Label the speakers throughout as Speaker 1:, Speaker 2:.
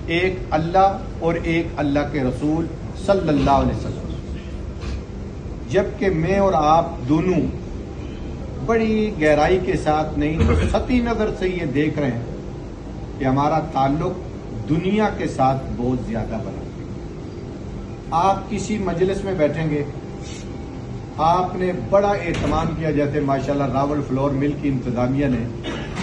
Speaker 1: ایک اللہ اور ایک اللہ کے رسول صلی اللہ علیہ وسلم، جبکہ میں اور آپ دونوں بڑی گہرائی کے ساتھ نہیں تو سطحی نظر سے یہ دیکھ رہے ہیں کہ ہمارا تعلق دنیا کے ساتھ بہت زیادہ بنا۔ آپ کسی مجلس میں بیٹھیں گے، آپ نے بڑا اہتمام کیا، جیسے ماشاءاللہ راول فلور مل کی انتظامیہ نے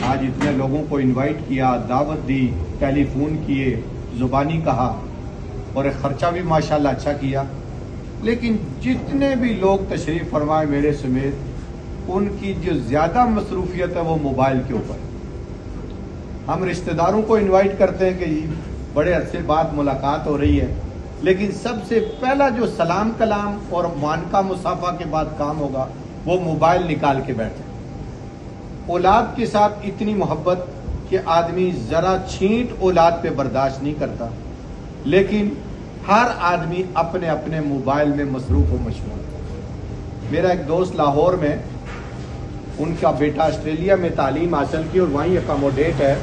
Speaker 1: آج اتنے لوگوں کو انوائٹ کیا، دعوت دی، ٹیلی فون کیے، زبانی کہا اور خرچہ بھی ماشاءاللہ اچھا کیا، لیکن جتنے بھی لوگ تشریف فرمائے میرے سمیت، ان کی جو زیادہ مصروفیت ہے وہ موبائل کے اوپر۔ ہم رشتہ داروں کو انوائٹ کرتے ہیں کہ بڑے عرصے بعد ملاقات ہو رہی ہے، لیکن سب سے پہلا جو سلام کلام اور معانقہ مصافحہ کے بعد کام ہوگا وہ موبائل نکال کے بیٹھے۔ اولاد کے ساتھ اتنی محبت کہ آدمی ذرا چھینٹ اولاد پہ برداشت نہیں کرتا، لیکن ہر آدمی اپنے اپنے موبائل میں مصروف و مشغول۔ میرا ایک دوست لاہور میں، ان کا بیٹا آسٹریلیا میں تعلیم حاصل کی اور وہیں اکاموڈیٹ ہے،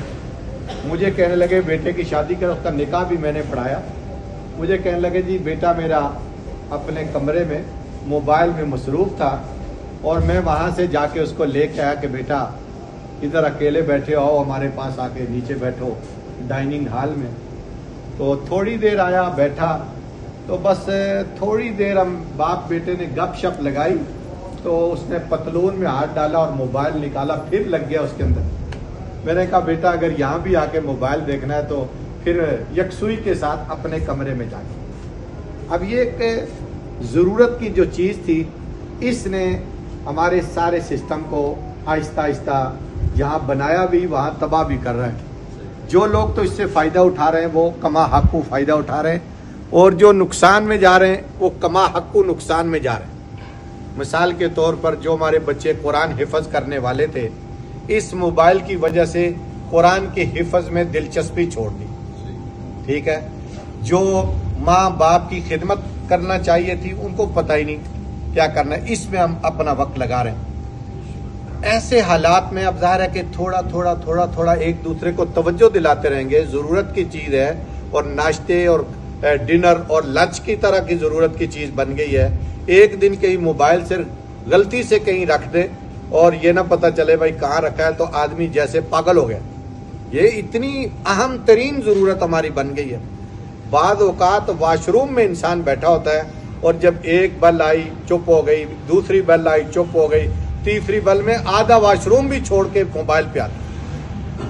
Speaker 1: مجھے کہنے لگے بیٹے کی شادی کر، اس کا نکاح بھی میں نے پڑھایا، مجھے کہنے لگے جی بیٹا میرا اپنے کمرے میں موبائل میں مصروف تھا، اور میں وہاں سے جا کے اس کو لے کے آیا کہ بیٹا ادھر اکیلے بیٹھے ہو، ہمارے پاس آ کے نیچے بیٹھو ڈائننگ ہال میں۔ تو تھوڑی دیر آیا، بیٹھا، تو بس تھوڑی دیر ہم باپ بیٹے نے گپ شپ لگائی، تو اس نے پتلون میں ہاتھ ڈالا اور موبائل نکالا، پھر لگ گیا اس کے اندر۔ میں نے کہا بیٹا اگر یہاں بھی آ کے موبائل دیکھنا ہے تو پھر یکسوئی کے ساتھ اپنے کمرے میں جا کے۔ اب یہ ایک ضرورت کی جو چیز تھی، اس نے ہمارے سارے سسٹم کو آہستہ آہستہ جہاں بنایا بھی وہاں تباہ بھی کر رہے ہیں۔ جو لوگ تو اس سے فائدہ اٹھا رہے ہیں وہ کما حق کو فائدہ اٹھا رہے ہیں، اور جو نقصان میں جا رہے ہیں وہ کما حق کو نقصان میں جا رہے ہیں۔ مثال کے طور پر جو ہمارے بچے قرآن حفظ کرنے والے تھے، اس موبائل کی وجہ سے قرآن کے حفظ میں دلچسپی چھوڑ دی، ٹھیک ہے۔ جو ماں باپ کی خدمت کرنا چاہیے تھی ان کو پتہ ہی نہیں کیا کرنا ہے، اس میں ہم اپنا وقت لگا رہے ہیں۔ ایسے حالات میں اب ظاہر ہے کہ تھوڑا ایک دوسرے کو توجہ دلاتے رہیں گے، ضرورت کی چیز ہے، اور ناشتے اور ڈنر اور لنچ کی طرح کی ضرورت کی چیز بن گئی ہے۔ ایک دن کہیں موبائل سے غلطی سے کہیں رکھ دے اور یہ نہ پتہ چلے بھائی کہاں رکھا ہے، تو آدمی جیسے پاگل ہو گیا۔ یہ اتنی اہم ترین ضرورت ہماری بن گئی ہے۔ بعض اوقات واش روم میں انسان بیٹھا ہوتا ہے، اور جب ایک بل آئی چپ ہو گئی، دوسری بل آئی چپ ہو گئی، تیسری بل میں آدھا واش روم بھی چھوڑ کے موبائل پہ آتا۔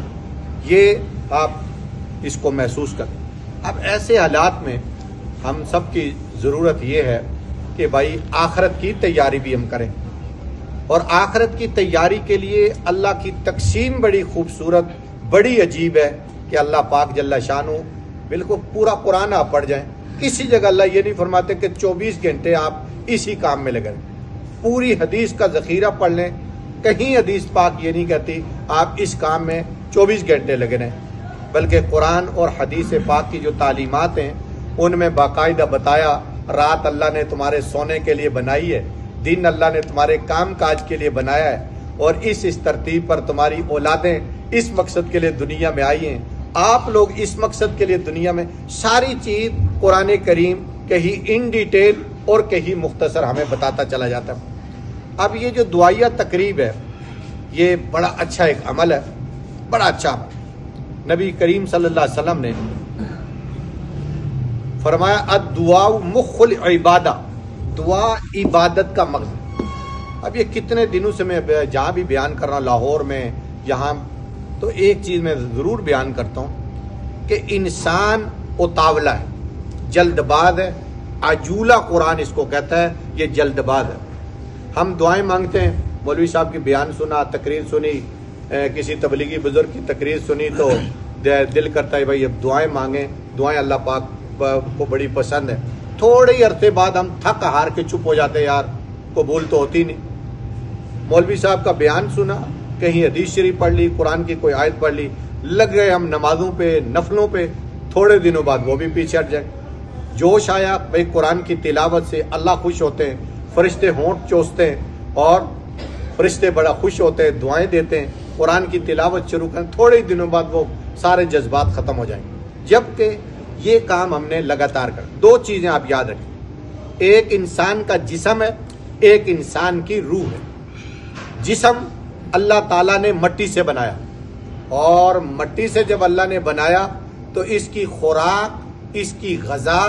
Speaker 1: یہ آپ اس کو محسوس کریں۔ اب ایسے حالات میں ہم سب کی ضرورت یہ ہے کہ بھائی آخرت کی تیاری بھی ہم کریں، اور آخرت کی تیاری کے لیے اللہ کی تقسیم بڑی خوبصورت، بڑی عجیب ہے کہ اللہ پاک جل شانہ بالکل پورا قرآن آپ پڑھ جائیں، کسی جگہ اللہ یہ نہیں فرماتے کہ 24 گھنٹے آپ اسی کام میں لگیں۔ پوری حدیث کا ذخیرہ پڑھ لیں، کہیں حدیث پاک یہ نہیں کہتی آپ اس کام میں 24 گھنٹے لگے رہیں، بلکہ قرآن اور حدیث پاک کی جو تعلیمات ہیں ان میں باقاعدہ بتایا رات اللہ نے تمہارے سونے کے لیے بنائی ہے، دن اللہ نے تمہارے کام کاج کے لیے بنایا ہے، اور اس ترتیب پر تمہاری اولادیں اس مقصد کے لیے دنیا میں آئی ہیں، آپ لوگ اس مقصد کے لیے دنیا میں، ساری چیز قرآن کریم کہیں ان ڈیٹیل اور کہیں مختصر ہمیں بتاتا چلا جاتا ہے۔ اب یہ جو دعائیہ تقریب ہے یہ بڑا اچھا ایک عمل ہے، بڑا اچھا عمل۔ نبی کریم صلی اللہ علیہ وسلم نے فرمایا الدعاء مخ العبادہ، دعا عبادت کا مغز۔ اب یہ کتنے دنوں سے میں جہاں بھی بیان کر رہا ہوں، لاہور میں، یہاں، تو ایک چیز میں ضرور بیان کرتا ہوں کہ انسان اتاولا ہے، جلد باز ہے، عجولہ قرآن اس کو کہتا ہے، یہ جلد باز ہے۔ ہم دعائیں مانگتے ہیں، مولوی صاحب کی بیان سنا، تقریر سنی، کسی تبلیغی بزرگ کی تقریر سنی تو دل کرتا ہے بھائی اب دعائیں مانگیں، دعائیں اللہ پاک کو بڑی پسند ہے۔ تھوڑے ہی عرصے بعد ہم تھک ہار کے چپ ہو جاتے ہیں، یار قبول تو ہوتی نہیں۔ مولوی صاحب کا بیان سنا، کہیں حدیث شریف پڑھ لی، قرآن کی کوئی آیت پڑھ لی، لگ گئے ہم نمازوں پہ، نفلوں پہ، تھوڑے دنوں بعد وہ بھی پیچھے ہٹ جائے۔ جوش آیا بھائی قرآن کی تلاوت سے اللہ خوش ہوتے ہیں، فرشتے ہونٹ چوستے ہیں، اور فرشتے بڑا خوش ہوتے ہیں، دعائیں دیتے ہیں، قرآن کی تلاوت شروع کریں، تھوڑے ہی دنوں بعد وہ سارے جذبات ختم ہو جائیں گے۔ جبکہ یہ کام ہم نے لگاتار کر. دو چیزیں آپ یاد رکھیں، ایک انسان کا جسم ہے، ایک انسان کی روح ہے. جسم اللہ تعالیٰ نے مٹی سے بنایا، اور مٹی سے جب اللہ نے بنایا تو اس کی خوراک، اس کی غذا،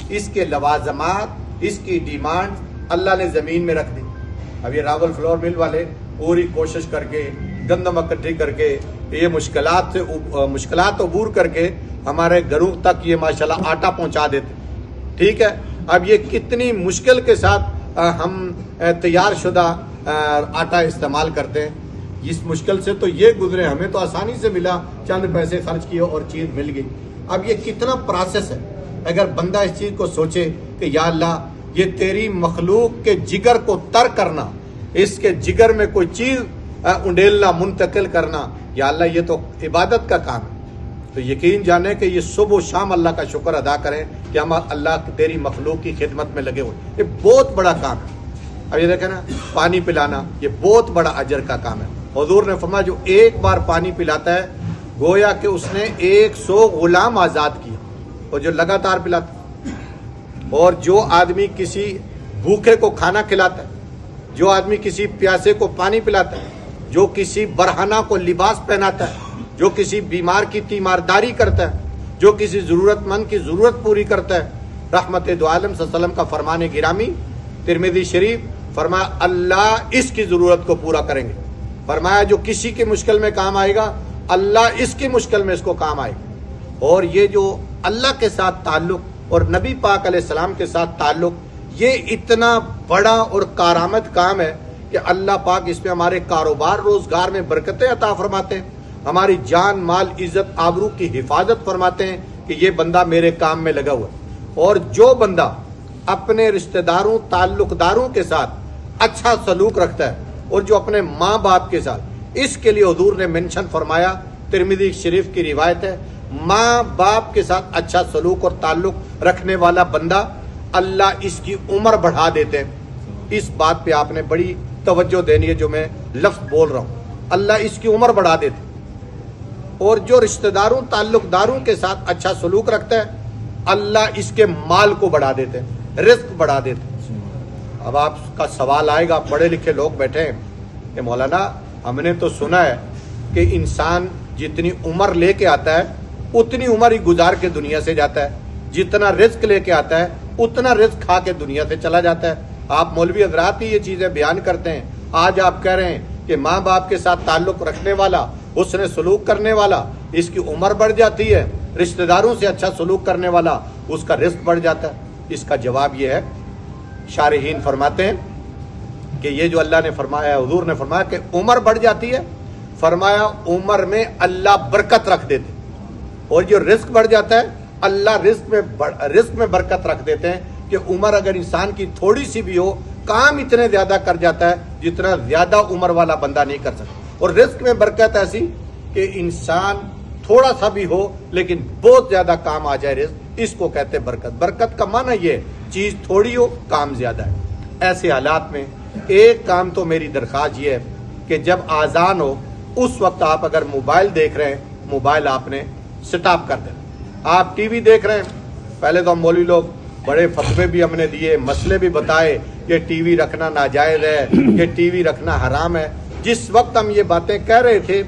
Speaker 1: اس کے لوازمات، اس کی ڈیمانڈ اللہ نے زمین میں رکھ دی. اب یہ راول فلور مل والے پوری کوشش کر کے گندم اکٹھی کر کے یہ مشکلات عبور کر کے ہمارے گھروں تک یہ ماشاءاللہ آٹا پہنچا دیتے. ٹھیک ہے، اب یہ کتنی مشکل کے ساتھ ہم تیار شدہ آٹا استعمال کرتے ہیں. اس مشکل سے تو یہ گزرے، ہمیں تو آسانی سے ملا، چند پیسے خرچ کیے اور چیز مل گئی. اب یہ کتنا پروسیس ہے. اگر بندہ اس چیز کو سوچے کہ یا اللہ یہ تیری مخلوق کے جگر کو تر کرنا، اس کے جگر میں کوئی چیز انڈیلنا، منتقل کرنا، یا اللہ یہ تو عبادت کا کام ہے. تو یقین جانے کہ یہ صبح و شام اللہ کا شکر ادا کریں کہ ہم اللہ تیری مخلوق کی خدمت میں لگے ہوئے. یہ بہت بڑا کام ہے. اب یہ دیکھیں نا، پانی پلانا یہ بہت بڑا اجر کا کام ہے. حضور نے فرمایا جو ایک بار پانی پلاتا ہے گویا کہ اس نے 100 غلام آزاد کیا، اور جو لگاتار پلاتا ہے. اور جو آدمی کسی بھوکے کو کھانا کھلاتا ہے، جو آدمی کسی پیاسے کو پانی پلاتا ہے، جو کسی برہنہ کو لباس پہناتا ہے، جو کسی بیمار کی تیمارداری کرتا ہے، جو کسی ضرورت مند کی ضرورت پوری کرتا ہے. رحمت دو عالم صلی اللہ علیہ وسلم کا فرمان گرامی ترمذی شریف، فرمایا اللہ اس کی ضرورت کو پورا کریں گے. فرمایا جو کسی کی مشکل میں کام آئے گا اللہ اس کی مشکل میں اس کو کام آئے گا. اور یہ جو اللہ کے ساتھ تعلق اور نبی پاک علیہ السلام کے ساتھ تعلق، یہ اتنا بڑا اور کارآمد کام ہے کہ اللہ پاک اس میں ہمارے کاروبار روزگار میں برکتیں عطا فرماتے ہیں، ہماری جان مال عزت آبرو کی حفاظت فرماتے ہیں کہ یہ بندہ میرے کام میں لگا ہوا ہے. اور جو بندہ اپنے رشتہ داروں تعلق داروں کے ساتھ اچھا سلوک رکھتا ہے، اور جو اپنے ماں باپ کے ساتھ، اس کے لیے حضور نے منشن فرمایا، ترمذی شریف کی روایت ہے، ماں باپ کے ساتھ اچھا سلوک اور تعلق رکھنے والا بندہ اللہ اس کی عمر بڑھا دیتے ہیں. اس بات پہ آپ نے بڑی توجہ دینی ہے جو میں لفظ بول رہا ہوں، اللہ اس کی عمر بڑھا دیتے. اور جو رشتہ داروں تعلق داروں کے ساتھ اچھا سلوک رکھتا ہے اللہ اس کے مال کو بڑھا دیتے ہیں، رزق بڑھا دیتے ہیں. اب آپ کا سوال آئے گا، پڑھے لکھے لوگ بیٹھے ہیں کہ مولانا ہم نے تو سنا ہے کہ انسان جتنی عمر لے کے آتا ہے اتنی عمر ہی گزار کے دنیا سے جاتا ہے، جتنا رزق لے کے آتا ہے اتنا رزق کھا کے دنیا سے چلا جاتا ہے. آپ مولوی حضرات ہی یہ چیزیں بیان کرتے ہیں. آج آپ کہہ رہے ہیں کہ ماں باپ کے ساتھ تعلق رکھنے والا، حسن سلوک کرنے والا، اس کی عمر بڑھ جاتی ہے، رشتہ داروں سے اچھا سلوک کرنے والا اس کا رزق بڑھ جاتا ہے. اس کا جواب یہ ہے، شارحین فرماتے ہیں کہ یہ جو اللہ نے فرمایا، حضور نے فرمایا کہ عمر بڑھ جاتی ہے، فرمایا عمر میں اللہ برکت رکھ دیتے، اور جو رزق بڑھ جاتا ہے اللہ رزق میں برکت رکھ دیتے ہیں کہ عمر اگر انسان کی تھوڑی سی بھی ہو، کام اتنے زیادہ کر جاتا ہے جتنا زیادہ عمر والا بندہ نہیں کر سکتا. اور رزق میں برکت ایسی کہ انسان تھوڑا سا بھی ہو لیکن بہت زیادہ کام آ جائے رزق، اس کو کہتے ہیں برکت. برکت کا معنی یہ ہے چیز تھوڑی ہو کام زیادہ ہے. ایسے حالات میں ایک کام تو میری درخواست یہ ہے کہ جب آذان ہو اس وقت آپ اگر موبائل دیکھ رہے ہیں، موبائل آپ نے سٹاپ کر دینا. آپ ٹی وی دیکھ رہے ہیں، پہلے تو ہم مولوی لوگ بڑے فتوے بھی ہم نے دیے، مسئلے بھی بتائے کہ ٹی وی رکھنا ناجائز ہے، کہ ٹی وی رکھنا حرام ہے. جس وقت ہم یہ باتیں کہہ رہے تھے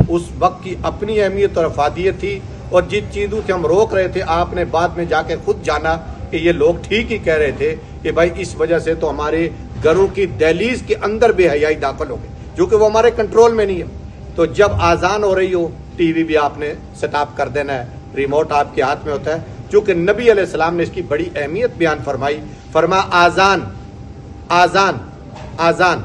Speaker 1: اس وقت کی اپنی اہمیت اور افادیت تھی، اور جن چیزوں سے ہم روک رہے تھے آپ نے بعد میں جا کے خود جانا کہ یہ لوگ ٹھیک ہی کہہ رہے تھے کہ بھائی اس وجہ سے تو ہمارے گھروں کی دہلیز کے اندر بے حیائی داخل ہو گئی، جو کہ وہ ہمارے کنٹرول میں نہیں ہے. تو جب آذان ہو رہی ہو ٹی وی بھی آپ نے سٹاپ کر دینا ہے، ریموٹ آپ کے ہاتھ میں ہوتا ہے. چونکہ نبی علیہ السلام نے اس کی بڑی اہمیت بیان فرمائی، فرمایا آذان آذان آذان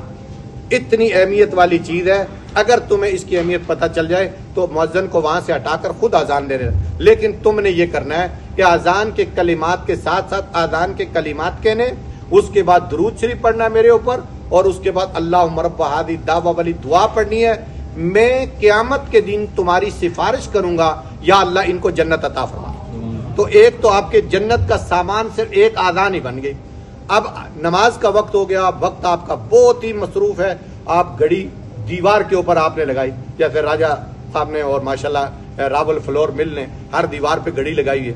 Speaker 1: اتنی اہمیت والی چیز ہے، اگر تمہیں اس کی اہمیت پتہ چل جائے تو مؤذن کو وہاں سے ہٹا کر خود آذان دے دینا. لیکن تم نے یہ کرنا ہے کہ آذان کے کلمات کے ساتھ ساتھ آذان کے کلمات کہنے، اس کے بعد درود شریف پڑھنا ہے میرے اوپر، اور اس کے بعد اللہم رب ہذہ الدعوہ والی دعا پڑھنی ہے. میں قیامت کے دن تمہاری سفارش کروں گا یا اللہ ان کو جنت عطا فرما. تو ایک تو آپ کے جنت کا سامان صرف ایک آذان ہی بن گئی. اب نماز کا وقت ہو گیا، وقت آپ کا بہت ہی مصروف ہے، آپ گھڑی دیوار کے اوپر آپ نے لگائی جیسے راجہ صاحب نے اور ماشاءاللہ راول فلور مل نے ہر دیوار پہ گھڑی لگائی ہے.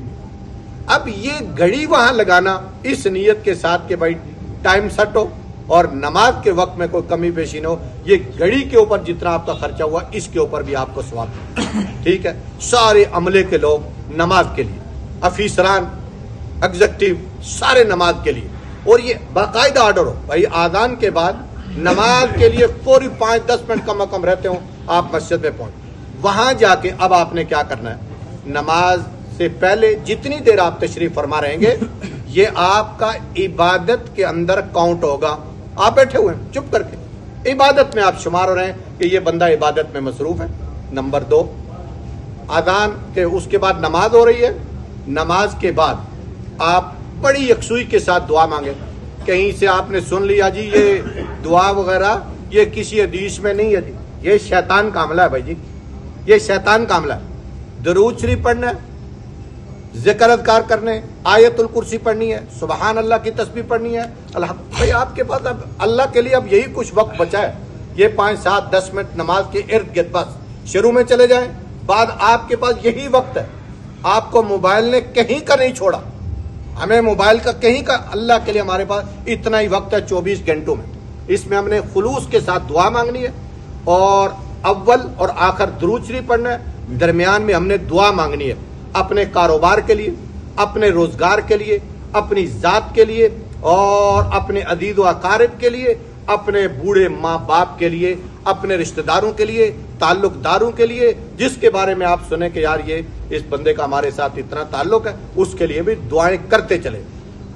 Speaker 1: اب یہ گھڑی وہاں لگانا اس نیت کے ساتھ کہ بھائی ٹائم سیٹ ہو اور نماز کے وقت میں کوئی کمی پیشی نہ ہو, یہ گھڑی کے اوپر جتنا آپ کا خرچہ ہوا اس کے اوپر بھی آپ کو ثواب. ٹھیک ہے, سارے عملے کے لوگ نماز کے لیے, افیسران, ایگزیکٹو, سارے نماز کے لیے, اور یہ باقاعدہ آرڈر ہو بھائی آذان کے بعد نماز کے لیے پوری 5-10 منٹ کم از کم رہتے ہوں آپ مسجد میں پہنچ. وہاں جا کے اب آپ نے کیا کرنا ہے, نماز سے پہلے جتنی دیر آپ تشریف فرما رہیں گے یہ آپ کا عبادت کے اندر کاؤنٹ ہوگا. آپ بیٹھے ہوئے ہیں چپ کر کے, عبادت میں آپ شمار ہو رہے ہیں کہ یہ بندہ عبادت میں مصروف ہے. نمبر 2, اذان کے اس کے بعد نماز ہو رہی ہے, نماز کے بعد آپ بڑی یکسوئی کے ساتھ دعا مانگے. کہیں سے آپ نے سن لیا جی یہ دعا وغیرہ یہ کسی حدیث میں نہیں ہے جی, یہ شیطان کا عملہ ہے بھائی جی, یہ شیطان کا عملہ ہے. درود شریف پڑھنا ہے, ذکر اذکار کرنے, آیت الکرسی پڑھنی ہے, سبحان اللہ کی تسبیح پڑھنی ہے. بھائی آپ کے پاس اب اللہ کے لیے اب یہی کچھ وقت بچا ہے, یہ 5-7-10 منٹ نماز کے ارد گرد بس شروع میں چلے جائیں. بعد آپ کے پاس یہی وقت ہے, آپ کو موبائل نے کہیں کا نہیں چھوڑا, ہمیں موبائل کا کہیں کا, اللہ کے لیے ہمارے پاس اتنا ہی وقت ہے 24 گھنٹوں میں. اس میں ہم نے خلوص کے ساتھ دعا مانگنی ہے اور اول اور آخر درود شریف پڑھنا ہے. درمیان میں ہم نے دعا مانگنی ہے اپنے کاروبار کے لیے, اپنے روزگار کے لیے, اپنی ذات کے لیے اور اپنے عزیز و اقارب کے لیے, اپنے بوڑھے ماں باپ کے لیے, اپنے رشتہ داروں کے لیے, تعلق داروں کے لیے, جس کے بارے میں آپ سنیں کہ یار یہ اس بندے کا ہمارے ساتھ اتنا تعلق ہے, اس کے لیے بھی دعائیں کرتے چلے.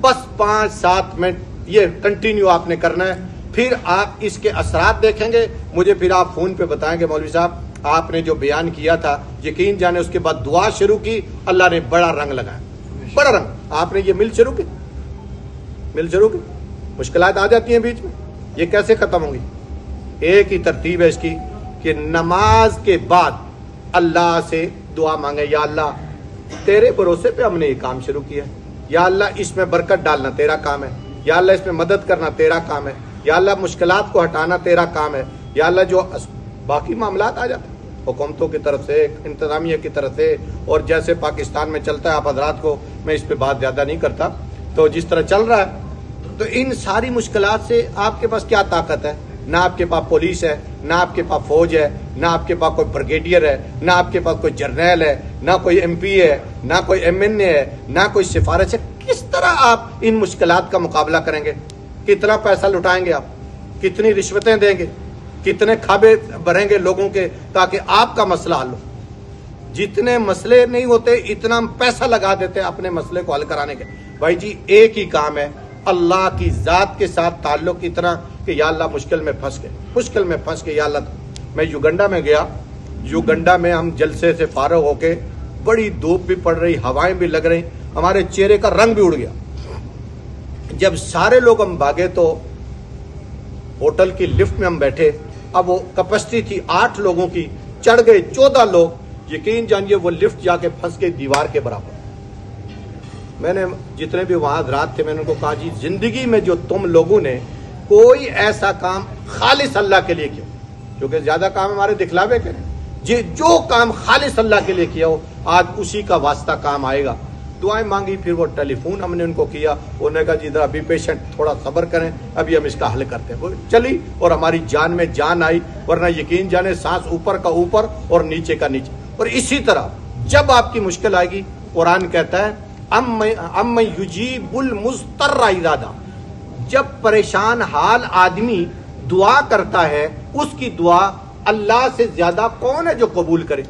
Speaker 1: بس 5-7 منٹ یہ کنٹینیو آپ نے کرنا ہے. پھر آپ اس کے اثرات دیکھیں گے, مجھے پھر آپ فون پہ بتائیں گے مولوی صاحب آپ نے جو بیان کیا تھا, یقین جانے اس کے بعد دعا شروع کی, اللہ نے بڑا رنگ لگایا, بڑا رنگ. آپ نے یہ مل شروع کی, مشکلات آ جاتی ہیں بیچ میں, یہ کیسے ختم ہوں گی؟ ایک ہی ترتیب ہے اس کی کہ نماز کے بعد اللہ سے دعا مانگے, یا اللہ تیرے بھروسے پہ ہم نے یہ کام شروع کیا ہے, یا اللہ اس میں برکت ڈالنا تیرا کام ہے, یا اللہ اس میں مدد کرنا تیرا کام ہے, یا اللہ مشکلات کو ہٹانا تیرا کام ہے, یا اللہ جو باقی معاملات آ جاتے ہیں حکومتوں کی طرف سے, انتظامیہ کی طرف سے, اور جیسے پاکستان میں چلتا ہے, آپ حضرات کو میں اس پہ بات زیادہ نہیں کرتا, تو جس طرح چل رہا ہے, تو ان ساری مشکلات سے آپ کے پاس کیا طاقت ہے؟ نہ آپ کے پاس پولیس ہے, نہ آپ کے پاس فوج ہے, نہ آپ کے پاس کوئی بریگیڈیئر ہے, نہ آپ کے پاس کوئی جرنیل ہے, نہ کوئی ایم پی ہے, نہ کوئی ایم این اے ہے, نہ کوئی سفارش ہے. کس طرح آپ ان مشکلات کا مقابلہ کریں گے؟ کتنا پیسہ لٹائیں گے آپ, کتنی رشوتیں دیں گے, کتنے کھابے بھریں گے لوگوں کے تاکہ آپ کا مسئلہ حل ہو؟ جتنے مسئلے نہیں ہوتے اتنا ہم پیسہ لگا دیتے ہیں اپنے مسئلے کو حل کرانے کے. بھائی جی ایک ہی کام ہے, اللہ کی ذات کے ساتھ تعلق اتنا کہ یا اللہ مشکل میں پھنس گئے, یا اللہ. میں یوگنڈا میں گیا, یوگنڈا میں ہم جلسے سے فارغ ہو کے, بڑی دھوپ بھی پڑ رہی, ہوائیں بھی لگ رہی, ہمارے چہرے کا رنگ بھی اڑ گیا. جب سارے لوگ ہم بھاگے تو ہوٹل کی لفٹ میں ہم بیٹھے, اب وہ کیپیسٹی تھی 8 لوگوں کی, چڑھ گئے 14 لوگ, یقین جانیے وہ لفٹ جا کے پھنس گئی دیوار کے برابر. میں نے جتنے بھی وہاں حضرات تھے میں نے ان کو کہا جی زندگی میں جو تم لوگوں نے کوئی ایسا کام خالص اللہ کے لیے کیا, کیونکہ زیادہ کام ہمارے دکھلاوے کے, جی جو کام خالص اللہ کے لیے کیا ہو آج اسی کا واسطہ کام آئے گا. دعائیں مانگی, پھر وہ ٹیلی فون ہم نے ان کو کیا, انہوں نے کہا جی ذرا ابھی پیشنٹ تھوڑا صبر کریں, ابھی ہم اس کا حل کرتے ہیں. وہ چلی اور ہماری جان میں جان آئی, ورنہ یقین جانے سانس اوپر کا اوپر اور نیچے کا نیچے. اور اسی طرح جب آپ کی مشکل آئے گی, قرآن کہتا ہے ام یجیب المضطر اذا دعا, جب پریشان حال آدمی دعا کرتا ہے اس کی دعا اللہ سے زیادہ کون ہے جو قبول کرے؟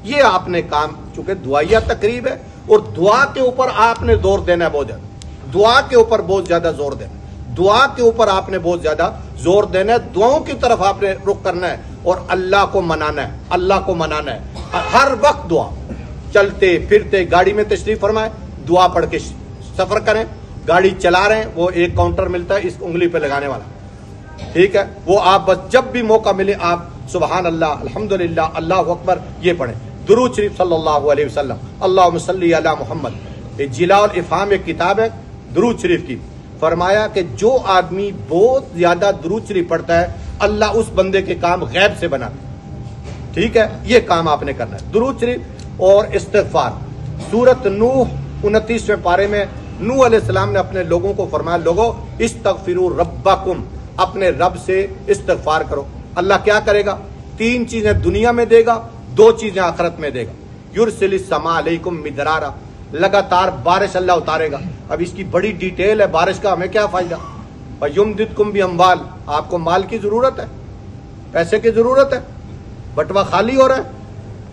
Speaker 1: یہ آپ نے کام, چونکہ دعائیہ تقریب ہے اور دعا کے اوپر آپ نے زور دینا ہے بہت زیادہ, دعا کے اوپر بہت زیادہ زور دینا, دعا کے اوپر آپ نے بہت زیادہ زور دینا ہے, دعاؤں کی طرف آپ نے رخ کرنا ہے اور اللہ کو منانا ہے, اللہ کو منانا ہے ہر وقت. دعا چلتے پھرتے گاڑی میں تشریف فرمائے, دعا پڑھ کے سفر کریں. گاڑی چلا رہے ہیں, وہ ایک کاؤنٹر ملتا ہے اس انگلی پہ لگانے والا, ٹھیک ہے, وہ آپ بس جب بھی موقع ملے آپ سبحان اللہ, الحمدللہ, اللہ اکبر یہ پڑھیں. درود شریف صلی اللہ علیہ وسلم, اللہم صلی علی محمد. یہ جلاء الافہام ایک کتاب ہے درود شریف کی. فرمایا کہ جو آدمی بہت زیادہ درود شریف پڑھتا ہے اللہ اس بندے کے کام غیب سے بناتا ہے. ٹھیک ہے، یہ کام آپ نے کرنا ہے، درود شریف اور استغفار۔ سورت نوح 29ویں پارے میں نوح علیہ السلام نے اپنے لوگوں کو فرمایا، لوگو استغفروا ربکم، اپنے رب سے استغفار کرو۔ اللہ کیا کرے گا؟ 3 چیزیں دنیا میں دے گا، 2 چیزیں آخرت میں دے گا۔ یرسل السماء علیکم مدرارا، لگاتار بارش اللہ اتارے گا۔ اب اس کی بڑی ڈیٹیل ہے، بارش کا ہمیں کیا فائدہ؟ وَيُمْدِدْكُمْ بِأَمْوَالٍ، آپ کو مال کی ضرورت ہے، پیسے کی ضرورت ہے، بٹوا خالی ہو رہا ہے،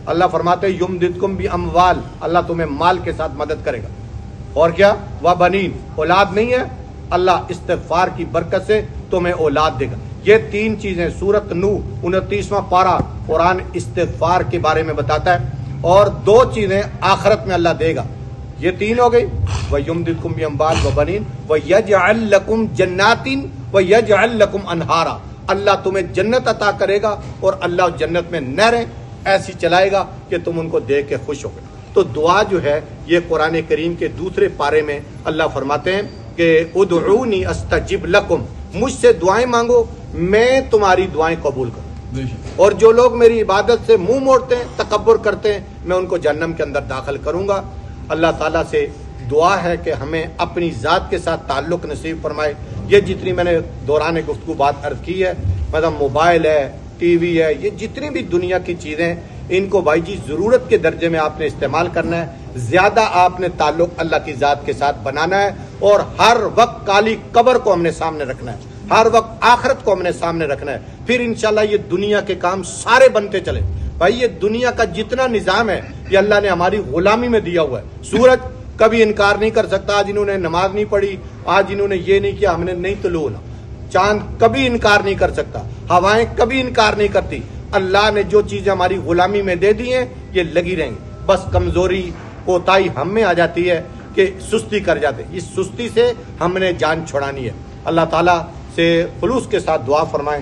Speaker 1: اللہ فرماتے ہیں یمددکم بِأَمْوَالٍ، اللہ تمہیں مال کے ساتھ مدد کرے گا۔ اور کیا؟ وَبَنِينَ، اولاد نہیں ہے، اللہ استغفار کی برکت سے تمہیں اولاد دے گا۔ یہ 3 چیزیں سورت نوح 29واں پارہ قرآن استغفار کے بارے میں بتاتا ہے، اور 2 چیزیں آخرت میں اللہ دے گا۔ یہ 3 ہو گئی، وَيُمْدِدْكُمْ بِأَمْوَالٍ وَبَنِينَ وَيَجْعَلْ لَكُمْ جَنَّاتٍ وَيَجْعَلْ لَكُمْ أَنْهَارًا، اللہ تمہیں جنت عطا کرے گا اور اللہ جنت میں نہریں ایسی چلائے گا کہ تم ان کو دیکھ کے خوش ہو گئے۔ تو دعا جو ہے یہ قرآن کریم کے دوسرے پارے میں اللہ فرماتے ہیں کہ ادعونی استجب لکم، مجھ سے دعائیں مانگو میں تمہاری دعائیں قبول کروں، اور جو لوگ میری عبادت سے منہ موڑتے ہیں، تکبر کرتے ہیں، میں ان کو جہنم کے اندر داخل کروں گا۔ اللہ تعالیٰ سے دعا ہے کہ ہمیں اپنی ذات کے ساتھ تعلق نصیب فرمائے۔ یہ جتنی میں نے دوران گفتگو بات عرض کی ہے، مطلب موبائل ہے، ٹی وی ہے، یہ جتنی بھی دنیا کی چیزیں، ان کو بھائی جی ضرورت کے درجے میں آپ نے استعمال کرنا ہے، زیادہ آپ نے تعلق اللہ کی ذات کے ساتھ بنانا ہے، اور ہر وقت کالی قبر کو ہم نے سامنے رکھنا ہے، ہر وقت آخرت کو ہم نے سامنے رکھنا ہے، پھر انشاءاللہ یہ دنیا کے کام سارے بنتے چلے۔ بھائی یہ دنیا کا جتنا نظام ہے یہ اللہ نے ہماری غلامی میں دیا ہوا ہے۔ سورج کبھی انکار نہیں کر سکتا، آج انہوں نے نماز نہیں پڑھی، آج انہوں نے یہ نہیں کیا، ہم نے نہیں طلوع ہونا۔ چاند کبھی انکار نہیں کر سکتا، ہوائیں کبھی انکار نہیں کرتی۔ اللہ نے جو چیزیں ہماری غلامی میں دے دی ہیں یہ لگی رہیں گی، بس کمزوری کوتاہی ہم میں آ جاتی ہے کہ سستی کر جاتے، اس سستی سے ہم نے جان چھڑانی ہے۔ اللہ تعالیٰ سے خلوص کے ساتھ دعا فرمائیں